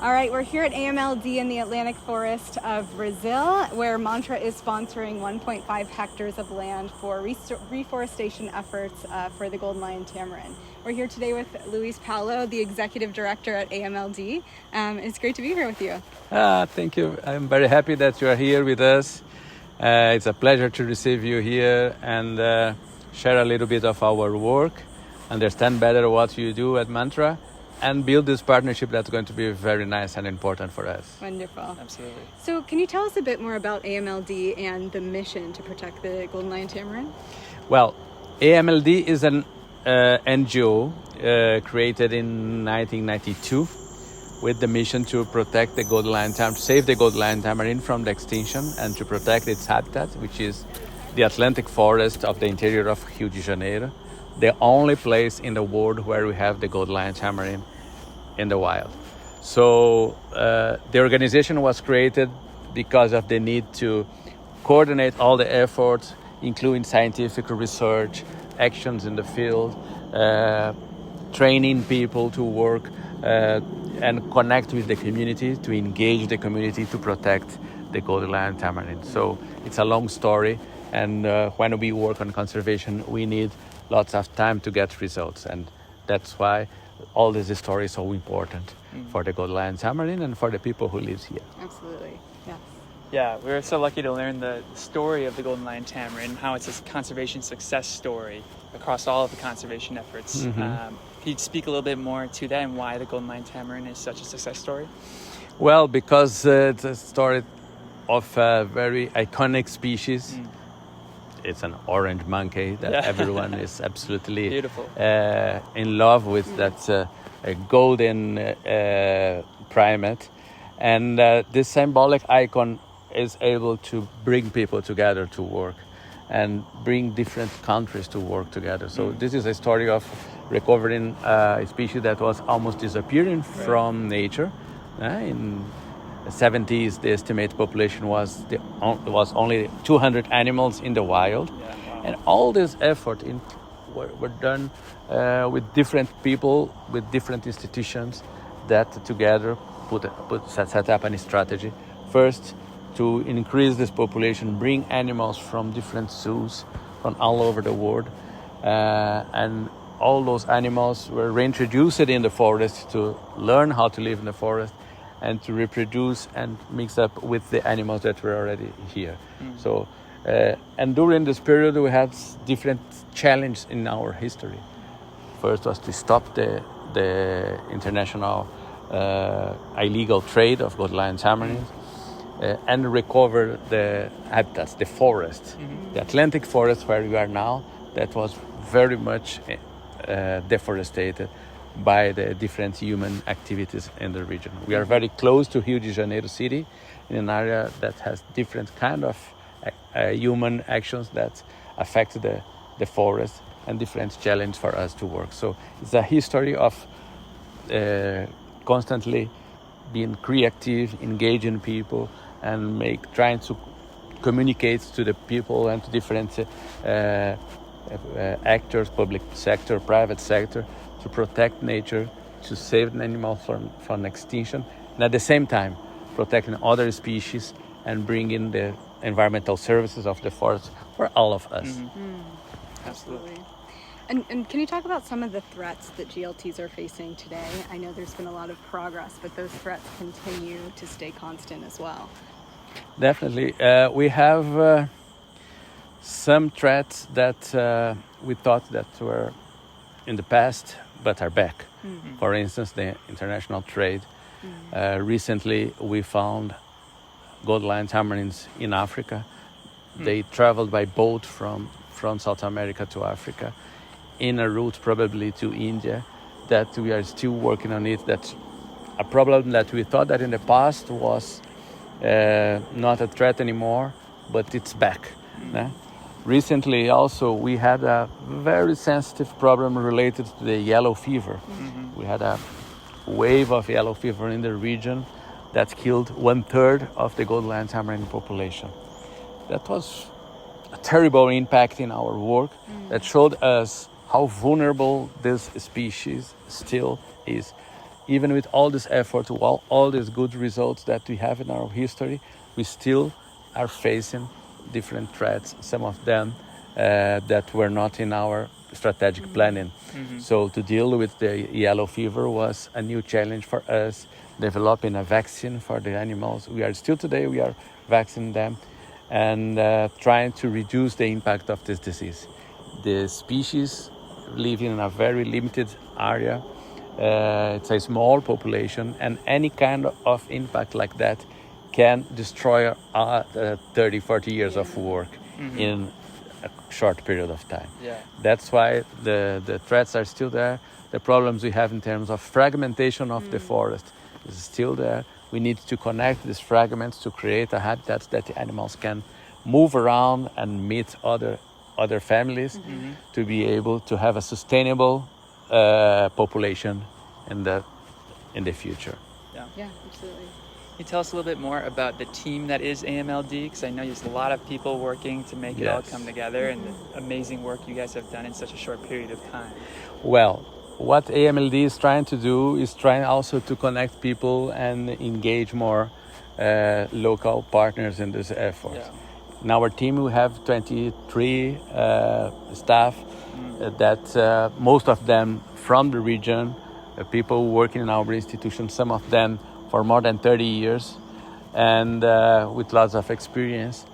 All right, we're here at AMLD in the Atlantic Forest of Brazil, where Mantra is sponsoring 1.5 hectares of land for reforestation efforts for the Golden Lion Tamarin. We're here today with Luis Paulo, the Executive Director at AMLD. It's great to be here with you. Thank you. I'm very happy that you are here with us. It's a pleasure to receive you here and share a little bit of our work, understand better what you do at Mantra, and build this partnership that's going to be very nice and important for us. Wonderful. Absolutely. So can you tell us a bit more about AMLD and the mission to protect the Golden Lion Tamarin? Well, AMLD is an NGO created in 1992 with the mission to protect the Golden Lion Tamarin, to save the Golden Lion Tamarin from the extinction and to protect its habitat, which is the Atlantic forest of the interior of Rio de Janeiro, the only place in the world where we have the Golden Lion Tamarin in the wild. So the organization was created because of the need to coordinate all the efforts, including scientific research, actions in the field, training people to work and connect with the community, to engage the community to protect the Golden Lion Tamarin. So it's a long story, and when we work on conservation, we need lots of time to get results, and that's why all this story is so important for the Golden Lion Tamarin and for the people who live here. Absolutely, yes. Yeah, we're so lucky to learn the story of the Golden Lion Tamarin, how it's a conservation success story across all of the conservation efforts. Can you speak a little bit more to that and why the Golden Lion Tamarin is such a success story? Well, because it's a story of a very iconic species. It's an orange monkey that everyone is absolutely beautiful. In love with. That's a golden primate. And this symbolic icon is able to bring people together to work and bring different countries to work together. So this is a story of recovering a species that was almost disappearing from nature. In the 70s, the estimated population was only 200 animals in the wild. Yeah, wow. And all this effort were done with different people, with different institutions that together set up a strategy. First, to increase this population, bring animals from different zoos from all over the world. And all those animals were reintroduced in the forest to learn how to live in the forest and to reproduce and mix up with the animals that were already here. So, and during this period, we had different challenges in our history. First was to stop the international illegal trade of Golden Lion Tamarins and recover the habitats, the forest, the Atlantic forest where we are now, that was very much deforested by the different human activities in the region. We are very close to Rio de Janeiro city, in an area that has different kind of human actions that affect the forest and different challenge for us to work. So it's a history of constantly being creative, engaging people, and trying to communicate to the people and to different actors, public sector, private sector, to protect nature, to save the animals from extinction, and at the same time protecting other species and bringing the environmental services of the forest for all of us. Absolutely. And can you talk about some of the threats that GLTs are facing today? I know there's been a lot of progress, but those threats continue to stay constant as well. Definitely. We have some threats that we thought that were in the past, but are back. For instance, the international trade. Recently, we found Golden Lion Tamarins in Africa. They traveled by boat from South America to Africa, in a route probably to India, that we are still working on it. That's a problem that we thought that in the past was not a threat anymore, but it's back. Recently also we had a very sensitive problem related to the yellow fever. We had a wave of yellow fever in the region that killed 1/3 of the Golden Lion Tamarin population. That was a terrible impact in our work that showed us how vulnerable this species still is. even with all this effort, all these good results that we have in our history, we still are facing different threats, some of them that were not in our strategic planning. So to deal with the yellow fever was a new challenge for us, developing a vaccine for the animals. We are vaccinating them and trying to reduce the impact of this disease. The species live in a very limited area. It's a small population, and any kind of impact like that can destroy 30, 40 years of work in a short period of time. Yeah. That's why the threats are still there. The problems we have in terms of fragmentation of the forest is still there. We need to connect these fragments to create a habitat that the animals can move around and meet other families to be able to have a sustainable population in the future. Yeah, absolutely. Can you tell us a little bit more about the team that is AMLD? Because I know there's a lot of people working to make it all come together, and the amazing work you guys have done in such a short period of time. Well, what AMLD is trying to do is trying also to connect people and engage more local partners in this effort. Yeah. In our team, we have 23 staff that most of them from the region, people working in our institution, some of them for more than 30 years and with lots of experience.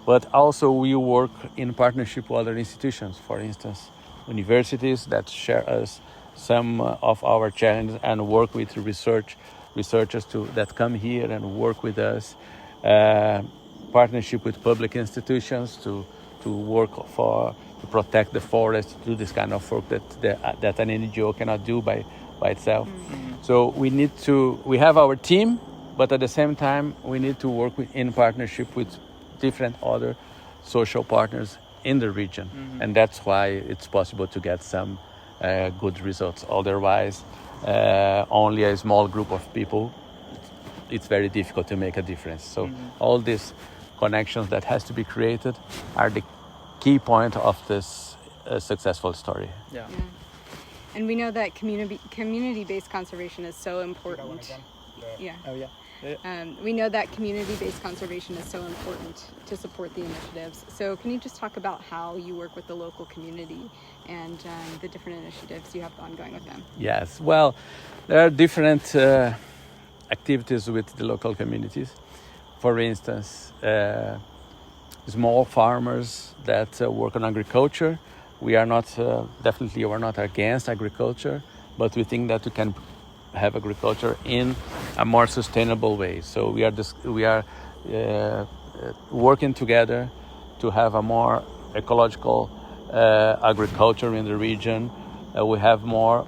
But also we work in partnership with other institutions, for instance, universities that share us some of our challenges and work with researchers that come here and work with us. Partnership with public institutions to work to protect the forest, to do this kind of work that an NGO cannot do by itself. So we have our team, but at the same time we need to work in partnership with different other social partners in the region, and that's why it's possible to get some good results. Otherwise, only a small group of people, it's very difficult to make a difference. So all these connections that has to be created are the key point of this successful story. Yeah. And we know that community-based conservation is so important. Yeah. Oh, yeah. We know that community-based conservation is so important to support the initiatives. So can you just talk about how you work with the local community and the different initiatives you have ongoing with them? Yes. Well, there are different activities with the local communities. For instance, small farmers that work on agriculture. We are not definitely we're not against agriculture, but we think that we can have agriculture in a more sustainable way. So we are working together to have a more ecological agriculture in the region. We have more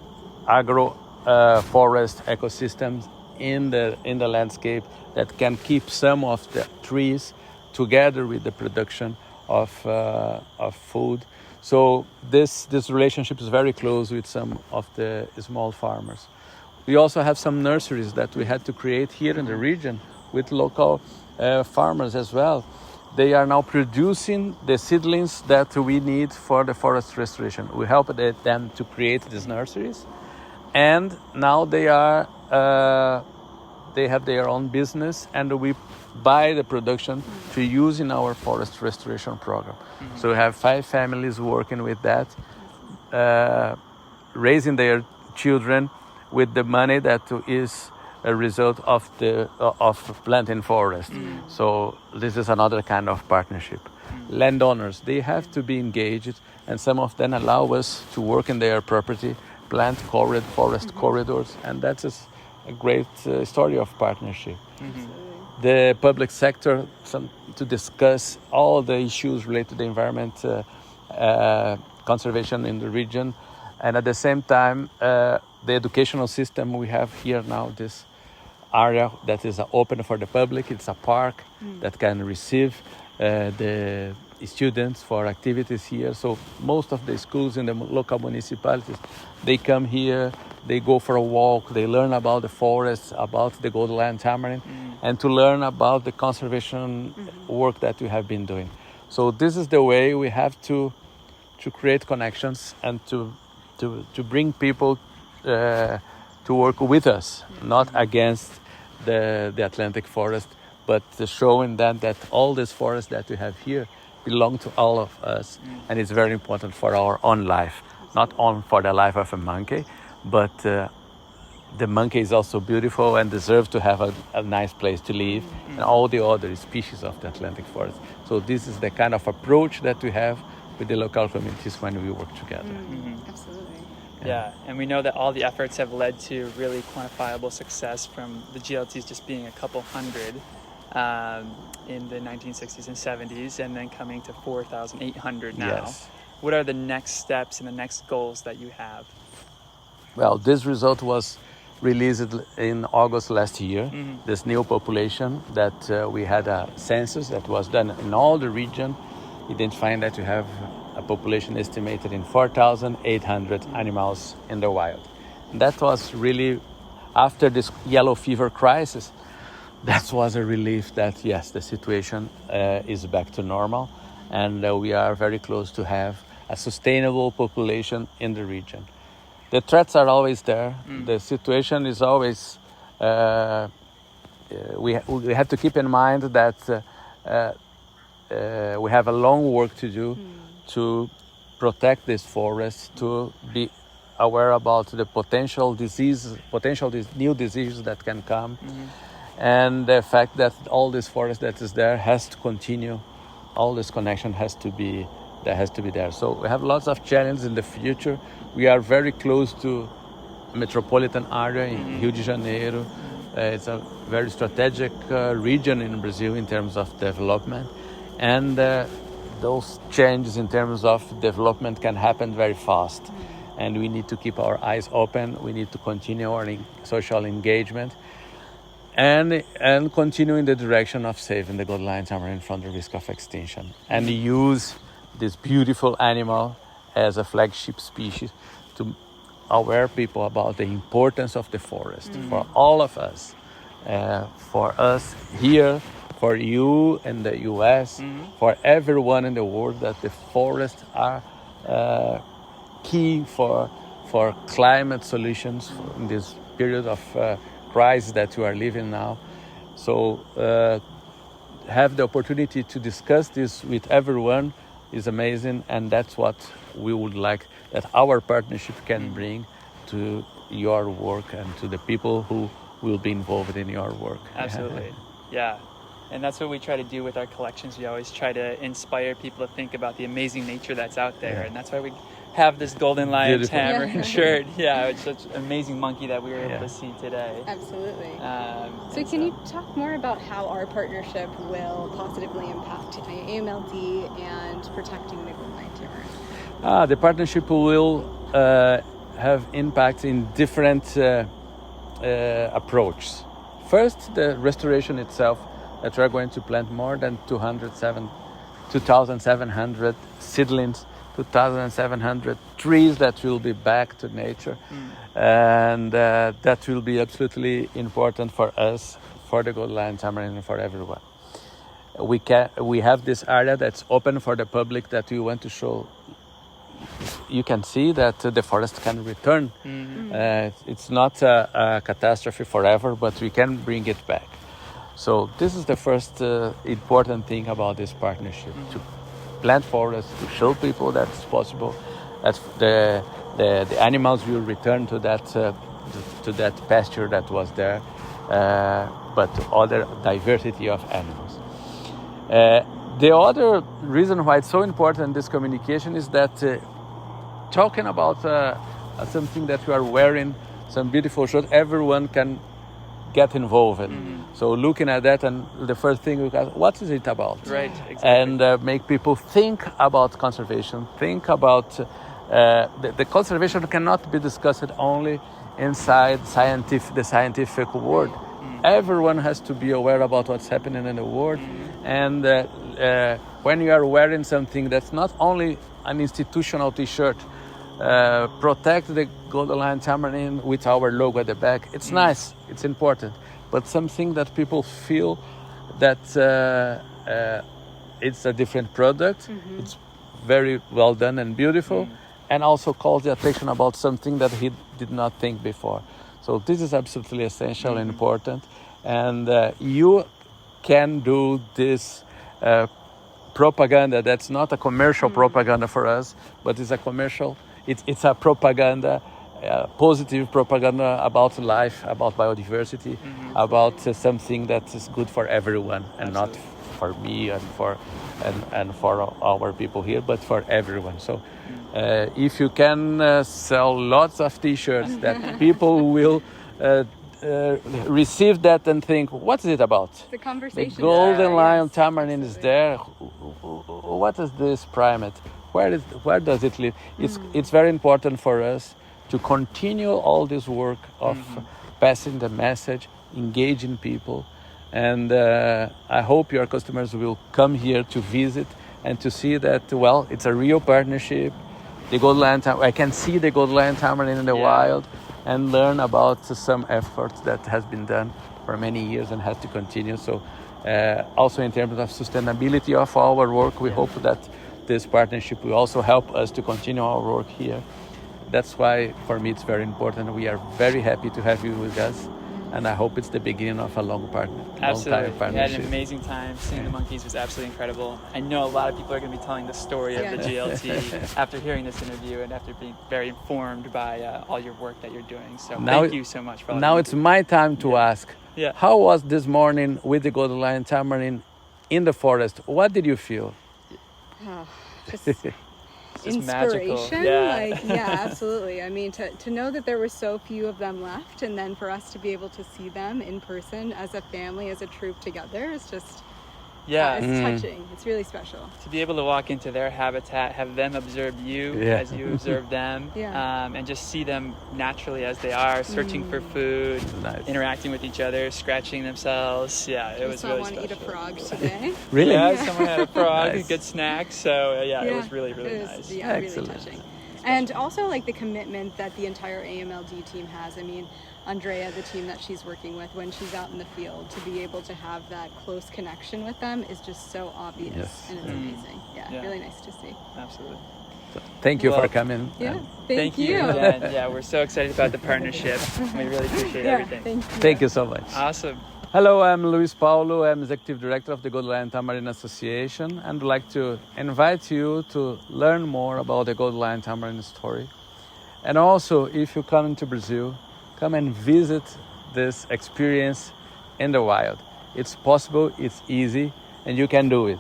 forest ecosystems in the landscape that can keep some of the trees together with the production of food. So this relationship is very close with some of the small farmers. We also have some nurseries that we had to create here in the region with local farmers as well. They are now producing the seedlings that we need for the forest restoration. We helped them to create these nurseries, and now they have their own business, and we buy the production to use in our forest restoration program. So we have 5 families working with that, raising their children with the money that is a result of planting forest. So this is another kind of partnership. Landowners, they have to be engaged, and some of them allow us to work in their property, plant forest corridors, and that is a great story of partnership. The public sector to discuss all the issues related to the environment, conservation in the region, and at the same time, the educational system we have here now, this area that is open for the public. It's a park that can receive the students for activities here. So most of the schools in the local municipalities, they come here, they go for a walk, they learn about the forests, about the Golden Lion Tamarin, and to learn about the conservation work that we have been doing. So this is the way we have to create connections and to bring people to work with us, not against the Atlantic forest, but showing that all this forest that we have here belong to all of us, and it's very important for our own life, not only for the life of a monkey, but the monkey is also beautiful and deserves to have a nice place to live, and all the other species of the Atlantic forest. So this is the kind of approach that we have with the local communities when we work together. Absolutely. Yeah, and we know that all the efforts have led to really quantifiable success, from the GLTs just being a couple hundred in the 1960s and 70s, and then coming to 4,800 now. Yes. What are the next steps and the next goals that you have? Well, this result was released in August last year. This new population that we had a census that was done in all the region, identifying that we have a population estimated in 4,800 animals in the wild. And that was really, after this yellow fever crisis, that was a relief that, yes, the situation is back to normal, and we are very close to have a sustainable population in the region. The threats are always there. The situation is always, we have to keep in mind that we have a long work to do to protect this forest, to be aware about the potential new diseases that can come, and the fact that all this forest that is there has to continue. All this connection has to be there. So we have lots of challenges in the future. We are very close to a metropolitan area in Rio de Janeiro. It's a very strategic region in Brazil in terms of development, and those changes in terms of development can happen very fast, and we need to keep our eyes open. We need to continue our social engagement and continue in the direction of saving the Golden Lion Tamarin from the risk of extinction, and use this beautiful animal as a flagship species to aware people about the importance of the forest for all of us, for us here, for you in the US, for everyone in the world, that the forests are key for climate solutions in this period of crisis that we are living now. So have the opportunity to discuss this with everyone is amazing, and that's what we would like that our partnership can bring to your work and to the people who will be involved in your work. Absolutely. Yeah. And that's what we try to do with our collections. We always try to inspire people to think about the amazing nature that's out there. And that's why we have this Golden Lion Tamarin shirt. Yeah, it's such an amazing monkey that we were able to see today. Absolutely. So can you talk more about how our partnership will positively impact AMLD and protecting the Golden Lion Tamarin? The partnership will have impact in different approaches. First, the restoration itself, that we're going to plant more than 2,700 seedlings, 2,700 trees that will be back to nature. And that will be absolutely important for us, for the Golden Lion Tamarin, and for everyone. We have this area that's open for the public that we want to show. You can see that the forest can return. It's not a catastrophe forever, but we can bring it back. So this is the first important thing about this partnership, to plant forests, to show people that it's possible, that the animals will return to that pasture that was there, but to other diversity of animals. The other reason why it's so important, this communication, is that talking about something that we are wearing, some beautiful shirt, everyone can get involved in. So looking at that, and the first thing we ask, what is it about? Right, exactly. And make people think about conservation, think about the conservation cannot be discussed only inside the scientific world. Everyone has to be aware about what's happening in the world. And when you are wearing something that's not only an institutional T-shirt, protect the Golden Lion Tamarin with our logo at the back. It's nice, it's important, but something that people feel that it's a different product, it's very well done and beautiful, and also calls the attention about something that he did not think before. So this is absolutely essential and important. And you can do this propaganda that's not a commercial propaganda for us, but it's a commercial, it's a propaganda, positive propaganda about life, about biodiversity, about something that is good for everyone and not for me and for our people here, but for everyone. So if you can sell lots of t-shirts that people will receive that and think, what is it about? The conversation. The Golden Lion Yes, Tamarin is there. What is this primate? Where does it live? It's very important for us to continue all this work of passing the message, engaging people. And I hope your customers will come here to visit and to see that, well, it's a real partnership. The Golden Lion Tamarin, I can see the Golden Lion Tamarin in the wild and learn about some efforts that has been done for many years and has to continue. So also in terms of sustainability of our work, we hope that this partnership will also help us to continue our work here. That's why for me it's very important. We are very happy to have you with us. And I hope it's the beginning of a long time partnership. We had an amazing time. Seeing the monkeys was absolutely incredible. I know a lot of people are going to be telling the story of the GLT after hearing this interview and after being very informed by all your work that you're doing. So thank you so much for all Now it's my time to ask. Yeah. How was this morning with the Golden Lion Tamarin in the forest? What did you feel? Just inspiration. magical. Absolutely. I mean, to know that there were so few of them left, and then for us to be able to see them in person as a family, as a troop together, is just it's touching. It's really special to be able to walk into their habitat, have them observe you as you observe them, and just see them naturally as they are, searching for food, interacting with each other, scratching themselves. It was really special. Someone eat a frog today. Really? Yeah, someone had a frog, a good snack. So it was really, really nice. Yeah, really touching. And also like the commitment that the entire AMLD team has. I mean, Andrea, the team that she's working with, when she's out in the field, to be able to have that close connection with them is just so obvious, and it's amazing. Really nice to see. Absolutely. So, thank you for coming. Thank you. Again. We're so excited about the partnership. We really appreciate everything. Thank you so much. Awesome. Hello, I'm Luis Paulo. I'm Executive Director of the Golden Lion Tamarin Association, and would like to invite you to learn more about the Golden Lion Tamarin story. And also, if you come into Brazil, come and visit this experience in the wild. It's possible, it's easy, and you can do it.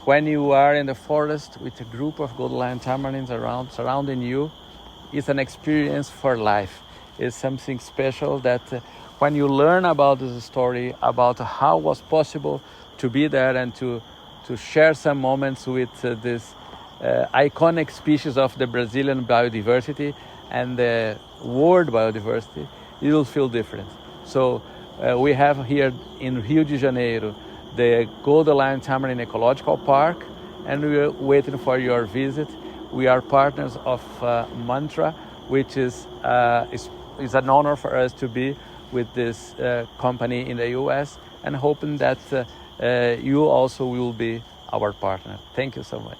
When you are in the forest with a group of Golden Lion Tamarins surrounding you, it's an experience for life. It's something special that when you learn about this story, about how it was possible to be there and to share some moments with this iconic species of the Brazilian biodiversity and the world biodiversity, you will feel different. So we have here in Rio de Janeiro the Golden Lion Tamarin Ecological Park, and we are waiting for your visit. We are partners of Mantra, which is an honor for us to be with this company in the US, and hoping that you also will be our partner. Thank you so much.